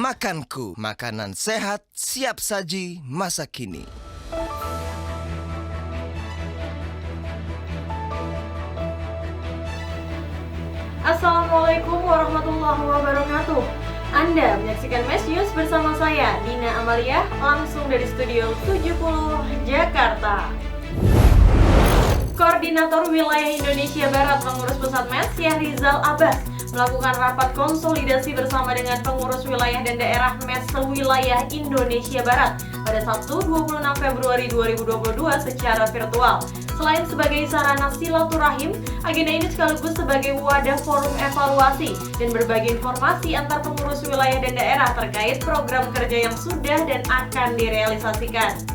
Makanku, makanan sehat siap saji masa kini. Assalamualaikum warahmatullahi wabarakatuh. Anda menyaksikan Mesh News bersama saya, Dina Amalia, langsung dari Studio 70 Jakarta. Koordinator Wilayah Indonesia Barat Pengurus Pusat MES, Syahrizal Abbas, melakukan rapat konsolidasi bersama dengan pengurus wilayah dan daerah MES sewilayah Indonesia Barat pada Sabtu 26 Februari 2022 secara virtual. Selain sebagai sarana silaturahim, agenda ini sekaligus sebagai wadah forum evaluasi dan berbagi informasi antar pengurus wilayah dan daerah terkait program kerja yang sudah dan akan direalisasikan.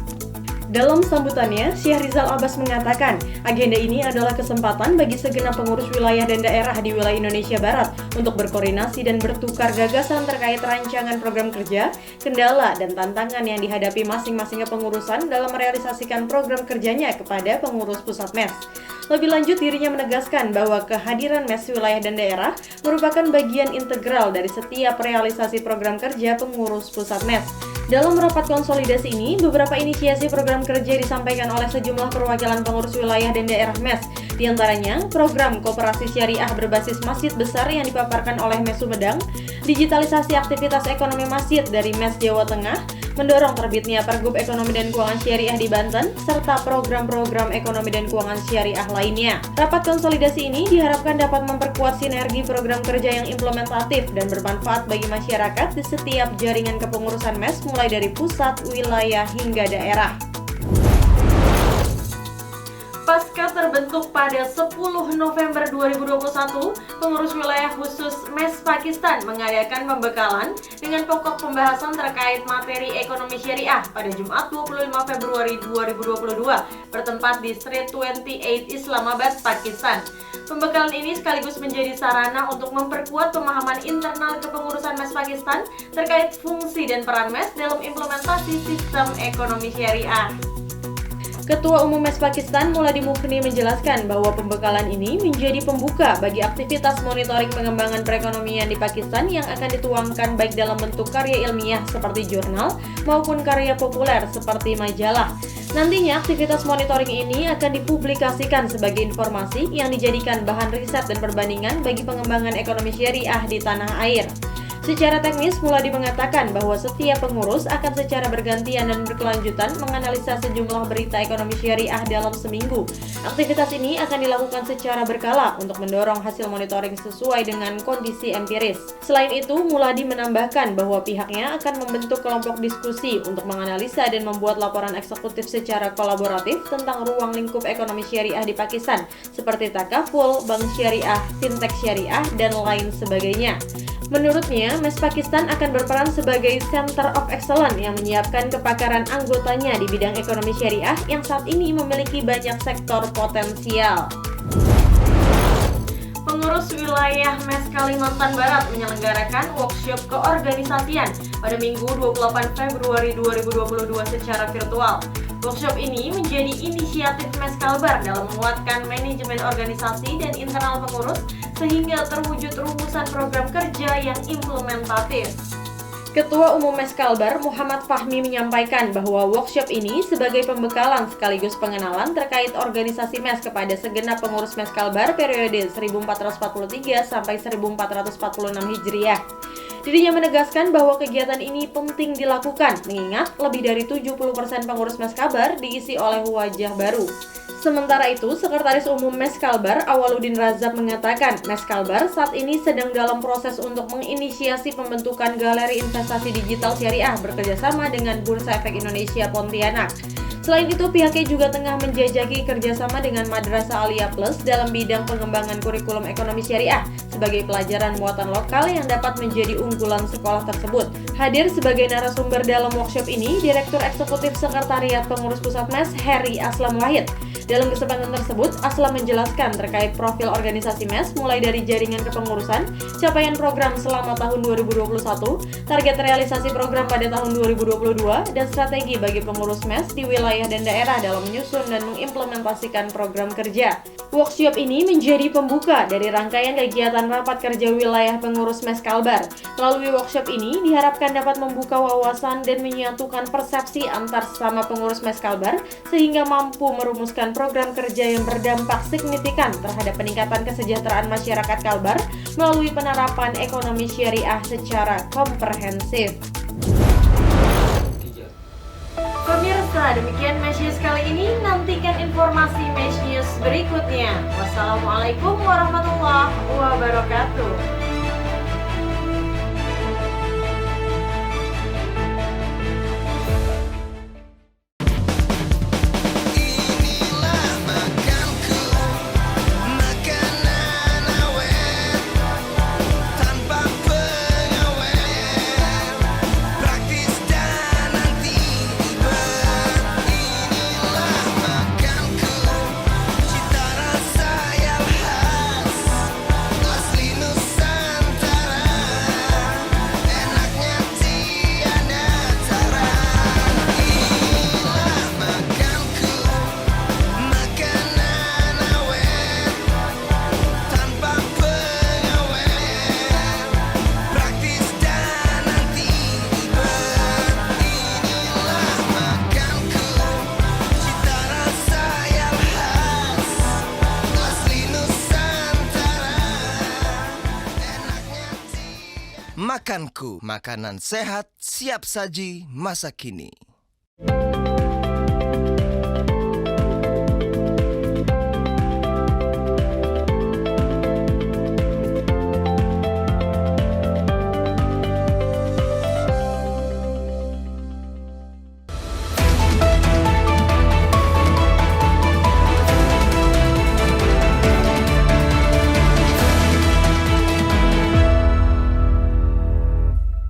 Dalam sambutannya, Syahrizal Abbas mengatakan, agenda ini adalah kesempatan bagi segenap pengurus wilayah dan daerah di wilayah Indonesia Barat untuk berkoordinasi dan bertukar gagasan terkait rancangan program kerja, kendala, dan tantangan yang dihadapi masing-masing kepengurusan dalam merealisasikan program kerjanya kepada pengurus pusat MES. Lebih lanjut, dirinya menegaskan bahwa kehadiran MES wilayah dan daerah merupakan bagian integral dari setiap realisasi program kerja pengurus pusat MES. Dalam rapat konsolidasi ini, beberapa inisiasi program kerja disampaikan oleh sejumlah perwakilan pengurus wilayah dan daerah MES. Di antaranya, program Koperasi Syariah berbasis masjid besar yang dipaparkan oleh MES Sumedang, digitalisasi aktivitas ekonomi masjid dari MES Jawa Tengah, mendorong terbitnya Pergub Ekonomi dan Keuangan Syariah di Banten, serta program-program ekonomi dan keuangan syariah lainnya. Rapat konsolidasi ini diharapkan dapat memperkuat sinergi program kerja yang implementatif dan bermanfaat bagi masyarakat di setiap jaringan kepengurusan MES mulai dari pusat, wilayah, hingga daerah. Pasca terbentuk pada 10 November 2021, pengurus wilayah khusus MES Pakistan mengadakan pembekalan dengan pokok pembahasan terkait materi ekonomi syariah pada Jumat 25 Februari 2022 bertempat di Street 28 Islamabad, Pakistan. Pembekalan ini sekaligus menjadi sarana untuk memperkuat pemahaman internal kepengurusan MES Pakistan terkait fungsi dan peran MES dalam implementasi sistem ekonomi syariah. Ketua Umum MES Pakistan Muladi Mughni menjelaskan bahwa pembekalan ini menjadi pembuka bagi aktivitas monitoring pengembangan perekonomian di Pakistan yang akan dituangkan baik dalam bentuk karya ilmiah seperti jurnal maupun karya populer seperti majalah. Nantinya aktivitas monitoring ini akan dipublikasikan sebagai informasi yang dijadikan bahan riset dan perbandingan bagi pengembangan ekonomi syariah di tanah air. Secara teknis, Muladi mengatakan bahwa setiap pengurus akan secara bergantian dan berkelanjutan menganalisa sejumlah berita ekonomi syariah dalam seminggu. Aktivitas ini akan dilakukan secara berkala untuk mendorong hasil monitoring sesuai dengan kondisi empiris. Selain itu, Muladi menambahkan bahwa pihaknya akan membentuk kelompok diskusi untuk menganalisa dan membuat laporan eksekutif secara kolaboratif tentang ruang lingkup ekonomi syariah di Pakistan, seperti takaful, bank syariah, fintech syariah, dan lain sebagainya. Menurutnya, MES Pakistan akan berperan sebagai Center of Excellence yang menyiapkan kepakaran anggotanya di bidang ekonomi syariah yang saat ini memiliki banyak sektor potensial. Pengurus wilayah MES Kalimantan Barat menyelenggarakan workshop keorganisasian pada Minggu 28 Februari 2022 secara virtual. Workshop ini menjadi inisiatif MES Kalbar dalam menguatkan manajemen organisasi dan internal pengurus sehingga terwujud rumusan program kerja yang implementatif. Ketua Umum MES Kalbar Muhammad Fahmi menyampaikan bahwa workshop ini sebagai pembekalan sekaligus pengenalan terkait organisasi MES kepada segenap pengurus MES Kalbar periode 1443 sampai 1446 Hijriah. Dirinya menegaskan bahwa kegiatan ini penting dilakukan mengingat lebih dari 70% pengurus MES Kalbar diisi oleh wajah baru. Sementara itu, Sekretaris Umum MES Kalbar Awaludin Razak mengatakan MES Kalbar saat ini sedang dalam proses untuk menginisiasi pembentukan galeri investasi digital syariah bekerjasama dengan Bursa Efek Indonesia Pontianak. Selain itu, pihaknya juga tengah menjajaki kerjasama dengan Madrasah Aliyah Plus dalam bidang pengembangan kurikulum ekonomi syariah sebagai pelajaran muatan lokal yang dapat menjadi unggulan sekolah tersebut. Hadir sebagai narasumber dalam workshop ini, Direktur Eksekutif Sekretariat Pengurus Pusat MES Heri Aslam Wahid. Dalam kesempatan tersebut, Aslam menjelaskan terkait profil organisasi MES mulai dari jaringan kepengurusan, capaian program selama tahun 2021, target realisasi program pada tahun 2022, dan strategi bagi pengurus MES di wilayah dan daerah dalam menyusun dan mengimplementasikan program kerja. Workshop ini menjadi pembuka dari rangkaian kegiatan rapat kerja wilayah pengurus MES Kalbar. Melalui workshop ini diharapkan dapat membuka wawasan dan menyatukan persepsi antar sesama pengurus MES Kalbar sehingga mampu merumuskan program kerja yang berdampak signifikan terhadap peningkatan kesejahteraan masyarakat Kalbar melalui penerapan ekonomi syariah secara komprehensif. Pemirsa, demikian Mesh News kali ini. Nantikan informasi Mesh News berikutnya. Wassalamualaikum warahmatullahi wabarakatuh. Inilah makanku, makanan awet, tanpa pengawet, praktis dan anti ribet. Inilah makanku, cita rasa yang khas, asli Nusantara, enaknya tiada tara. Inilah makanku, makanan awet, tanpa pengawet, praktis dan anti ribet. Inilah makanku, cita rasa yang khas, asli Nusantara, enaknya tiada. Makanku, makanan sehat siap saji masa kini.